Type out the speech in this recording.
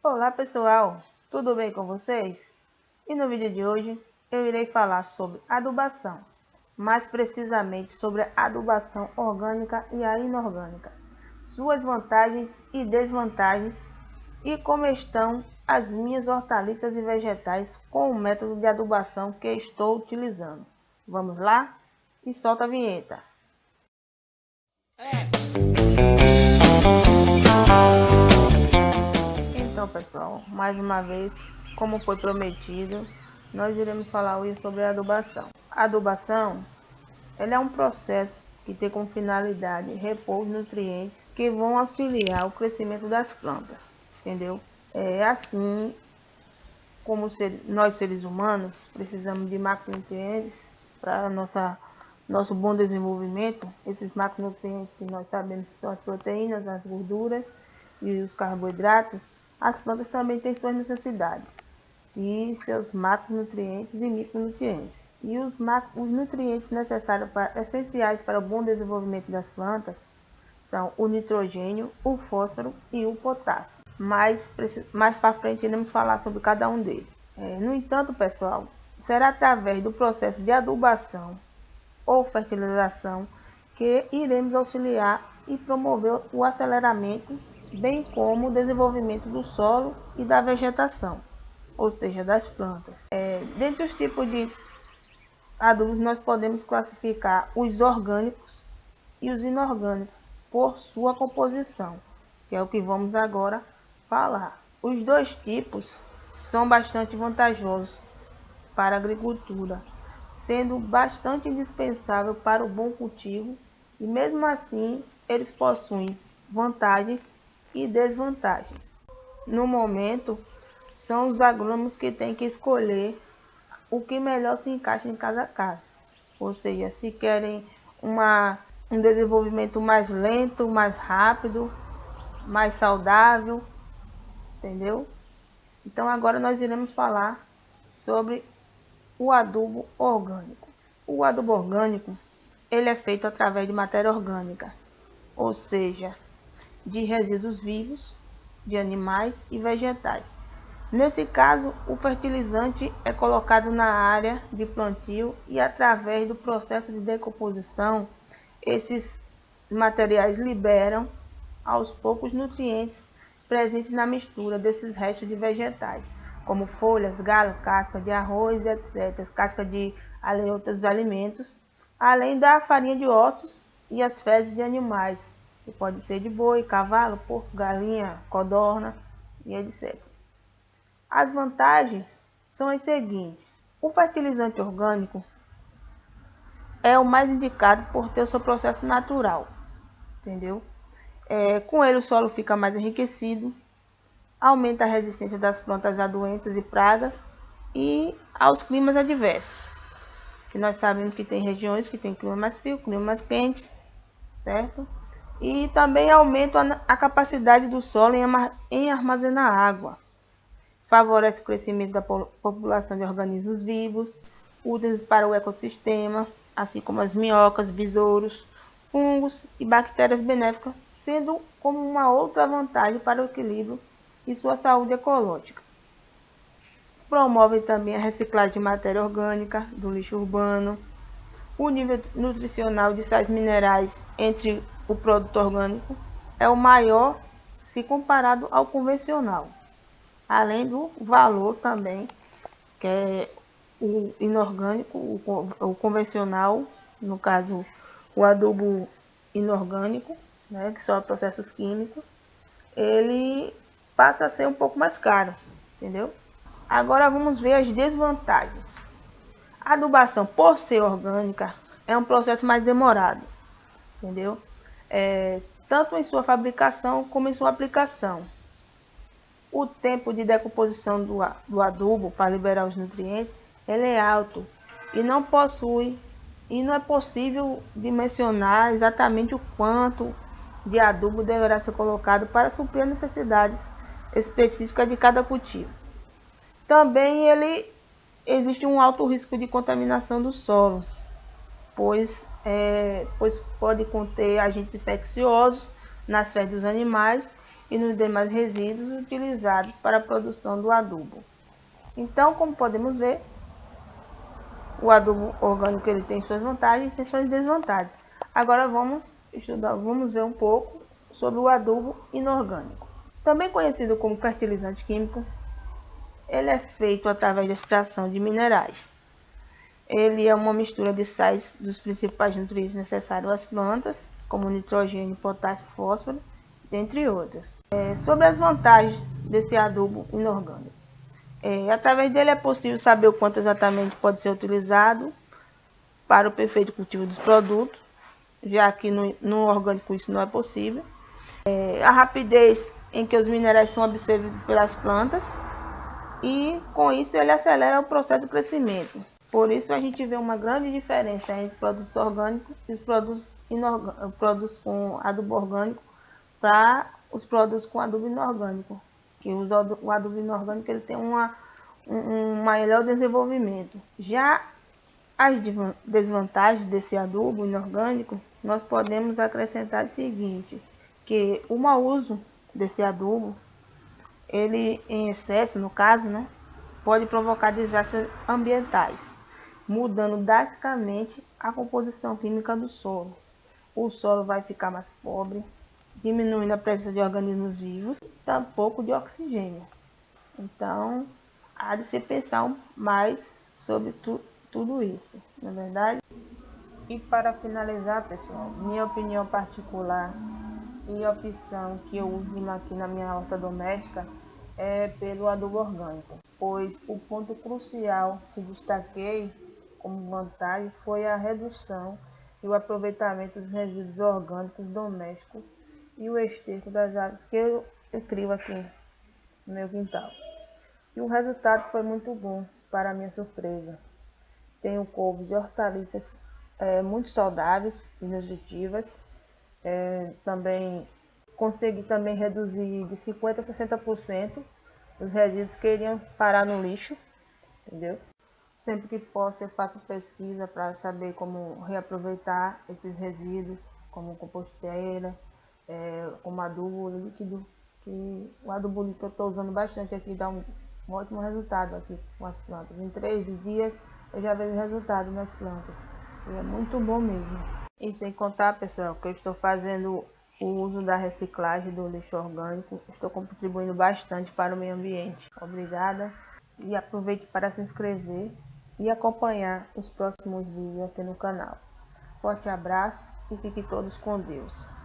Olá pessoal, tudo bem com vocês? E no vídeo de hoje eu irei falar sobre adubação, mais precisamente sobre a adubação orgânica e a inorgânica, suas vantagens e desvantagens e como estão as minhas hortaliças e vegetais com o método de adubação que estou utilizando. Vamos lá? E solta a vinheta. Então, pessoal, mais uma vez, como foi prometido, nós iremos falar hoje sobre a adubação. A adubação, ela é um processo que tem como finalidade repor os nutrientes que vão auxiliar o crescimento das plantas, entendeu? É assim como nós seres humanos precisamos de macronutrientes para nosso bom desenvolvimento. Esses macronutrientes que nós sabemos que são as proteínas, as gorduras e os carboidratos, as plantas também têm suas necessidades e seus macronutrientes e micronutrientes. E os nutrientes necessários essenciais para o bom desenvolvimento das plantas são o nitrogênio, o fósforo e o potássio. Mais para frente iremos falar sobre cada um deles. No entanto, pessoal, será através do processo de adubação ou fertilização que iremos auxiliar e promover o aceleramento, bem como o desenvolvimento do solo e da vegetação, ou seja, das plantas. Dentre os tipos de adubos, nós podemos classificar os orgânicos e os inorgânicos por sua composição, que é o que vamos agora falar. Os dois tipos são bastante vantajosos para a agricultura, sendo bastante indispensável para o bom cultivo, e mesmo assim eles possuem vantagens e desvantagens. No momento, são os agrônomos que têm que escolher o que melhor se encaixa em cada caso. Ou seja, se querem um desenvolvimento mais lento, mais rápido, mais saudável, entendeu? Então agora nós iremos falar sobre o adubo orgânico. O adubo orgânico, ele é feito através de matéria orgânica, ou seja, de resíduos vivos, de animais e vegetais. Nesse caso, o fertilizante é colocado na área de plantio e através do processo de decomposição, esses materiais liberam aos poucos nutrientes presentes na mistura desses restos de vegetais, como folhas, galho, casca de arroz, etc., casca de outros alimentos, além da farinha de ossos e as fezes de animais, que pode ser de boi, cavalo, porco, galinha, codorna e etc. As vantagens são as seguintes: o fertilizante orgânico é o mais indicado por ter o seu processo natural, entendeu? Com ele o solo fica mais enriquecido, aumenta a resistência das plantas a doenças e pragas e aos climas adversos, que nós sabemos que tem regiões que tem clima mais frio, clima mais quente, certo? E também aumenta a capacidade do solo em armazenar água. Favorece o crescimento da população de organismos vivos, úteis para o ecossistema, assim como as minhocas, besouros, fungos e bactérias benéficas, sendo como uma outra vantagem para o equilíbrio e sua saúde ecológica. Promove também a reciclagem de matéria orgânica do lixo urbano. O nível nutricional de sais minerais entre o produto orgânico é o maior se comparado ao convencional, além do valor também, que é o inorgânico, o convencional, no caso o adubo inorgânico, né, que são processos químicos, ele passa a ser um pouco mais caro, entendeu? Agora vamos ver as desvantagens. A adubação, por ser orgânica, é um processo mais demorado, entendeu? Tanto em sua fabricação como em sua aplicação. O tempo de decomposição do adubo para liberar os nutrientes ele é alto e não é possível dimensionar exatamente o quanto de adubo deverá ser colocado para suprir as necessidades específicas de cada cultivo. Também existe um alto risco de contaminação do solo, pois pode conter agentes infecciosos nas fezes dos animais e nos demais resíduos utilizados para a produção do adubo. Então, como podemos ver, o adubo orgânico ele tem suas vantagens e tem suas desvantagens. Agora vamos ver um pouco sobre o adubo inorgânico. Também conhecido como fertilizante químico, ele é feito através da extração de minerais. Ele é uma mistura de sais dos principais nutrientes necessários às plantas, como nitrogênio, potássio, fósforo, dentre outros. Sobre as vantagens desse adubo inorgânico. Através dele é possível saber o quanto exatamente pode ser utilizado para o perfeito cultivo dos produtos, já que no orgânico isso não é possível. A rapidez em que os minerais são absorvidos pelas plantas e com isso ele acelera o processo de crescimento. Por isso a gente vê uma grande diferença entre produtos orgânicos e os produtos com adubo orgânico para os produtos com adubo inorgânico, que o adubo inorgânico ele tem um maior desenvolvimento. Já as desvantagens desse adubo inorgânico, nós podemos acrescentar o seguinte, que o mau uso desse adubo, ele em excesso, no caso, né, pode provocar desastres ambientais, mudando drasticamente a composição química do solo. O solo vai ficar mais pobre, diminuindo a presença de organismos vivos e tampouco de oxigênio. Então, há de se pensar mais sobre tudo isso, não é verdade? E para finalizar, pessoal, minha opinião particular e a opção que eu uso aqui na minha horta doméstica é pelo adubo orgânico, pois o ponto crucial que destaquei como vantagem foi a redução e o aproveitamento dos resíduos orgânicos domésticos e o esterco das aves que eu crio aqui no meu quintal. E o resultado foi muito bom, para minha surpresa. Tenho couves e hortaliças muito saudáveis e nutritivas. Também consegui também reduzir de 50% a 60% os resíduos que iriam parar no lixo, entendeu? Sempre que posso eu faço pesquisa para saber como reaproveitar esses resíduos, como composteira, como adubo líquido, que o adubo líquido eu estou usando bastante aqui, dá um ótimo resultado aqui com as plantas. Em 3 dias eu já vejo resultado nas plantas, e é muito bom mesmo. E sem contar, pessoal, que eu estou fazendo o uso da reciclagem do lixo orgânico, estou contribuindo bastante para o meio ambiente. Obrigada e aproveite para se inscrever e acompanhar os próximos vídeos aqui no canal. Forte abraço e fiquem todos com Deus.